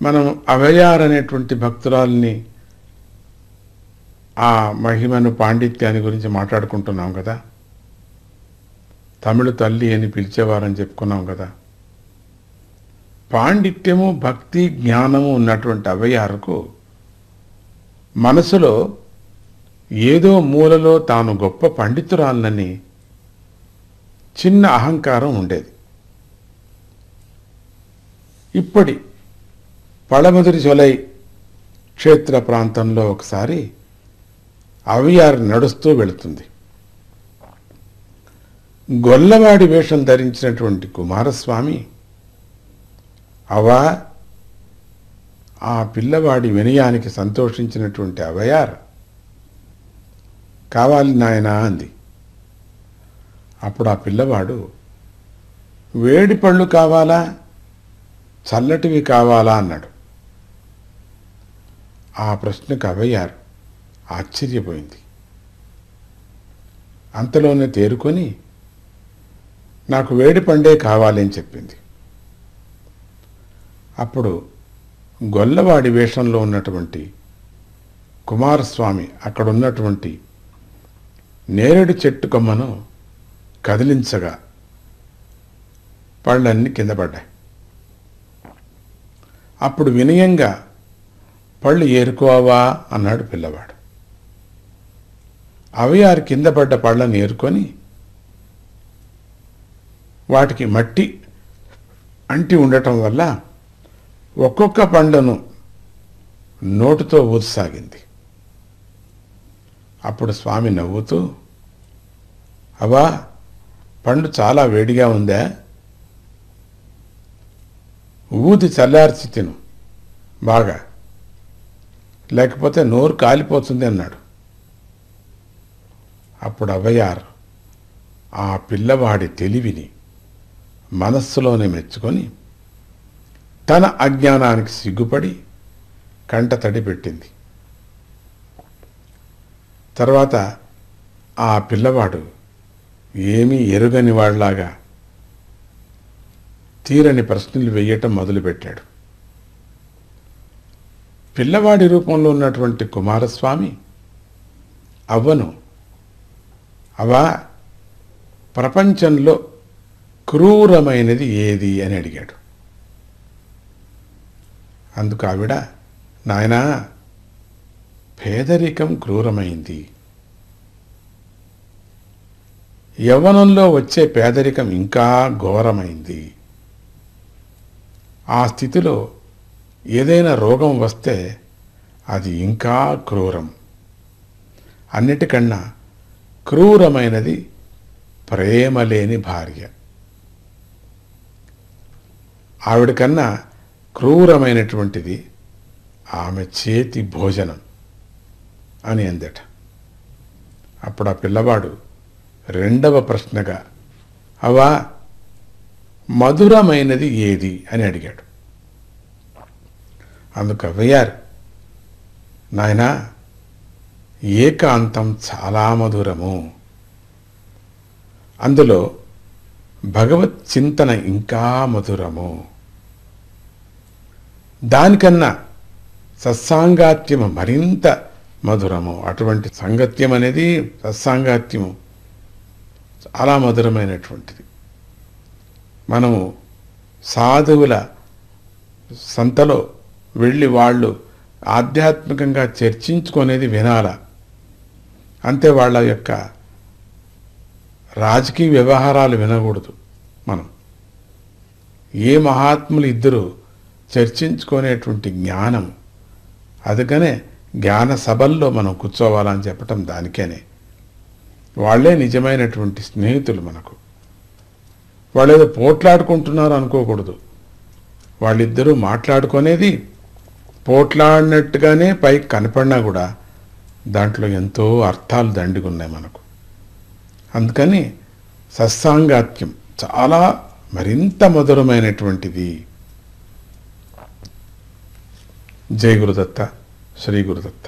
మనం అవయార్ అనేటువంటి భక్తురాల్ని ఆ మహిమను పాండిత్యాన్ని గురించి మాట్లాడుకుంటున్నాం కదా. తమిళ తల్లి అని పిలిచేవారని చెప్పుకున్నాం కదా. పాండిత్యము భక్తి జ్ఞానము ఉన్నటువంటి అవయార్కు మనసులో ఏదో మూలలో తాను గొప్ప పండితురాలనని చిన్న అహంకారం ఉండేది. ఇప్పటి పళమదురి జొలై క్షేత్ర ప్రాంతంలో ఒకసారి అవయార్ నడుస్తూ వెళుతుంది. గొల్లవాడి వేషం ధరించినటువంటి కుమారస్వామి అవా ఆ పిల్లవాడి వినయానికి సంతోషించినటువంటి అవయార్ కావాలి నాయనా అంది. అప్పుడు ఆ పిల్లవాడు వేడి పళ్ళు కావాలా చల్లటివి కావాలా అన్నాడు. ఆ ప్రశ్నకు అవయార్ ఆశ్చర్యపోయింది. అంతలోనే తేరుకొని నాకు వేడి పండే కావాలని చెప్పింది. అప్పుడు గొల్లవాడి వేషంలో ఉన్నటువంటి కుమారస్వామి అక్కడున్నటువంటి నేరేడు చెట్టు కొమ్మను కదిలించగా పళ్ళన్నీ కింద పడ్డాయి. అప్పుడు వినయంగా పళ్ళు ఏరుకోవా అన్నాడు పిల్లవాడు. అవయారు కింద పడ్డ పళ్ళని ఏరుకొని వాటికి మట్టి అంటి ఉండటం వల్ల ఒక్కొక్క పండును నోటుతో ఊదసాగింది. అప్పుడు స్వామి నవ్వుతూ అవా పండు చాలా వేడిగా ఉందా, ఊది చల్లార్చి తిను బాగా, లేకపోతే నోరు కాలిపోతుంది అన్నాడు. అప్పుడు అవయార్ ఆ పిల్లవాడి తెలివిని మనస్సులోనే మెచ్చుకొని తన అజ్ఞానానికి సిగ్గుపడి కంట తడి పెట్టింది. తర్వాత ఆ పిల్లవాడు ఏమీ ఎరుగని వాళ్ళలాగా తీరని ప్రశ్నలు వేయటం మొదలుపెట్టాడు. పిల్లవాడి రూపంలో ఉన్నటువంటి కుమారస్వామి అవ్వను అవా ప్రపంచంలో క్రూరమైనది ఏది అని అడిగాడు. అందుకు ఆవిడ నాయనా పేదరికం క్రూరమైంది, యవ్వనంలో వచ్చే పేదరికం ఇంకా ఘోరమైంది, ఆ స్థితిలో ఏదైనా రోగం వస్తే అది ఇంకా క్రూరం, అన్నిటికన్నా క్రూరమైనది ప్రేమ లేని భార్య, ఆవిడకన్నా క్రూరమైనటువంటిది ఆమె చేతి భోజనం అని అందట. అప్పుడు ఆ పిల్లవాడు రెండవ ప్రశ్నగా అవా మధురమైనది ఏది అని అడిగాడు. అందుకు అవయార్ నాయనా ఏకాంతం చాలా మధురము, అందులో భగవత్ చింతన ఇంకా మధురము, దానికన్నా సత్సాంగాత్యము మరింత మధురము. అటువంటి సాంగత్యం అనేది సత్సాంగాత్యము చాలా మధురమైనటువంటిది. మనము సాధువుల సంతలో వెళ్ళి వాళ్ళు ఆధ్యాత్మికంగా చర్చించుకునేది వినాల, అంతే వాళ్ళ యొక్క రాజకీయ వ్యవహారాలు వినకూడదు. మనం ఏ మహాత్ములు ఇద్దరు చర్చించుకునేటువంటి జ్ఞానం, అందుకనే జ్ఞాన సభల్లో మనం కూర్చోవాలని చెప్పటం దానికేనే. వాళ్ళే నిజమైనటువంటి స్నేహితులు మనకు. వాళ్ళు ఏదో పోట్లాడుకుంటున్నారు అనుకోకూడదు. వాళ్ళిద్దరూ మాట్లాడుకునేది పోట్లాడినట్టుగానే పైకి కనపడినా కూడా దాంట్లో ఎంతో అర్థాలు దండిగున్నాయి మనకు. అందుకని సత్సాంగాత్యం చాలా మరింత మధురమైనటువంటిది. జై గురుదత్త, శ్రీ గురుదత్త.